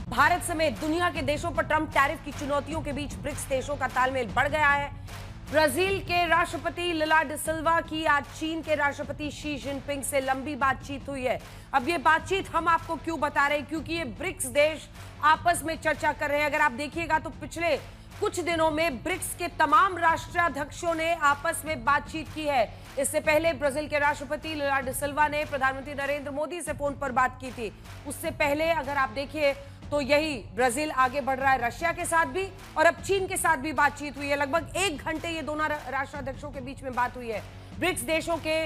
भारत समेत दुनिया के देशों पर ट्रंप टैरिफ की चुनौतियों के बीच ब्रिक्स देशों का तालमेल बढ़ गया है। ब्राजील के राष्ट्रपति लुला डी सिल्वा की आज चीन के राष्ट्रपति शी जिनपिंग से लंबी बातचीत हुई है। अब ये बातचीत हम आपको क्यों बता रहे हैं, क्योंकि ये ब्रिक्स देश आपस में चर्चा कर रहे हैं। अगर आप देखिएगा तो पिछले कुछ दिनों में ब्रिक्स के तमाम राष्ट्राध्यक्षों ने आपस में बातचीत की है। इससे पहले ब्राजील के राष्ट्रपति लुला डी सिल्वा ने प्रधानमंत्री नरेंद्र मोदी से फोन पर बात की थी। उससे पहले अगर आप देखिए तो यही ब्राजील आगे बढ़ रहा है रशिया के साथ भी, और अब चीन के साथ भी बातचीत हुई है। लगभग 1 घंटे ये दोनों राष्ट्राध्यक्षों के बीच में बात हुई है। ब्रिक्स देशों के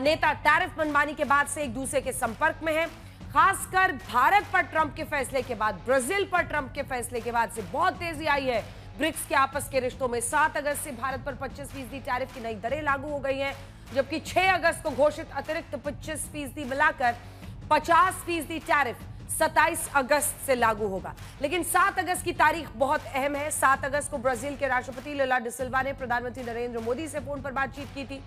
नेता टैरिफ मनमानी के बाद से एक दूसरे के संपर्क में हैं। खासकर भारत पर ट्रंप के फैसले के बाद, ब्राजील पर ट्रंप के फैसले के बाद से बहुत तेजी आई है ब्रिक्स के आपस के रिश्तों में। 7 अगस्त से भारत पर 25% टैरिफ की नई दरें लागू हो गई हैं, जबकि 6 अगस्त को घोषित अतिरिक्त 25% मिलाकर 50% टैरिफ 27 अगस्त से लागू होगा। लेकिन 7 अगस्त की तारीख बहुत अहम है। 7 अगस्त को ब्राजील के राष्ट्रपति लुला डी सिल्वा ने प्रधानमंत्री नरेंद्र मोदी से फोन पर बातचीत की थी।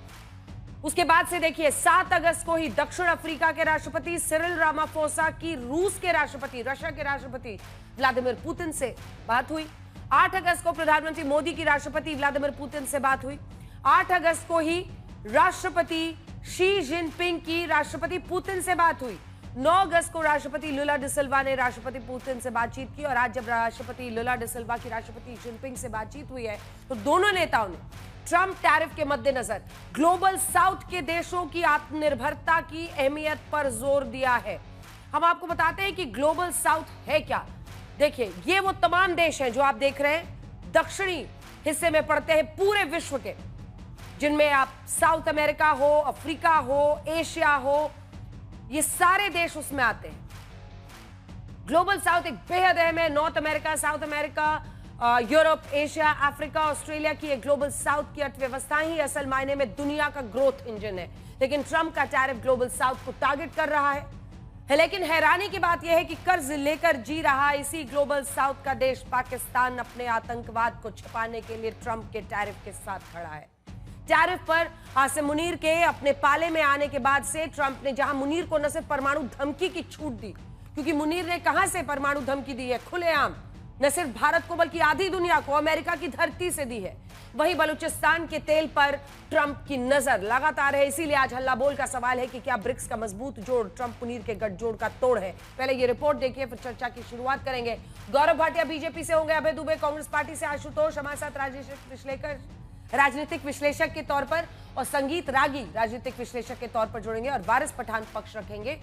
उसके बाद से देखिए 7 अगस्त को ही दक्षिण अफ्रीका के राष्ट्रपति सिरिल रामाफोसा की रूस के राष्ट्रपति, रशिया के राष्ट्रपति व्लादिमीर पुतिन से बात हुई। 8 अगस्त को प्रधानमंत्री मोदी की राष्ट्रपति व्लादिमीर पुतिन से बात हुई। 8 अगस्त को ही राष्ट्रपति शी जिनपिंग की राष्ट्रपति पुतिन से बात हुई। 9 अगस्त को राष्ट्रपति लुला डी सिल्वा ने राष्ट्रपति पुतिन से बातचीत की, और आज जब राष्ट्रपति लुला डी सिल्वा की राष्ट्रपति जिनपिंग से बातचीत हुई है तो दोनों नेताओं ने ट्रंप टैरिफ के मद्देनजर ग्लोबल साउथ के देशों की आत्मनिर्भरता की अहमियत पर जोर दिया है। हम आपको बताते हैं कि ग्लोबल साउथ है क्या। देखिए, ये वो तमाम देश हैं जो आप देख रहे हैं दक्षिणी हिस्से में पड़ते हैं पूरे विश्व के, जिनमें आप साउथ अमेरिका हो, अफ्रीका हो, एशिया हो, ये सारे देश उसमें आते हैं। ग्लोबल साउथ एक बेहद अहम है। North America, south America, Europe, Asia, Africa, Australia की एक ग्लोबल साउथ की अर्थव्यवस्था ही असल मायने में दुनिया का ग्रोथ इंजन है। लेकिन ट्रंप का टैरिफ ग्लोबल साउथ को टारगेट कर रहा है। लेकिन हैरानी की बात यह है कि कर्ज लेकर जी रहा इसी ग्लोबल साउथ का देश पाकिस्तान अपने आतंकवाद को छिपाने के लिए ट्रंप के टैरिफ के साथ खड़ा है। टैरिफ पर आसिम मुनीर के अपने पाले में आने के बाद से ट्रंप ने जहां मुनीर को न सिर्फ परमाणु धमकी की छूट दी, क्योंकि मुनीर ने कहां से परमाणु धमकी दी है, खुलेआम न सिर्फ भारत को बल्कि आधी दुनिया को, अमेरिका की धरती से दी है। वहीं बलूचिस्तान के तेल पर ट्रंप की नजर लगातार है। इसीलिए आज हल्ला बोल का सवाल है कि क्या ब्रिक्स का मजबूत जोड़ ट्रंप मुनीर के गठजोड़ का तोड़ है। पहले ये रिपोर्ट देखिए, फिर चर्चा की शुरुआत करेंगे। गौरव भाटिया बीजेपी से होंगे, अभय दुबे कांग्रेस पार्टी से, आशुतोष हमारे साथ राजनीतिक विश्लेषक के तौर पर, और संगीत रागी राजनीतिक विश्लेषक के तौर पर जुड़ेंगे, और वारिस पठान पक्ष रखेंगे।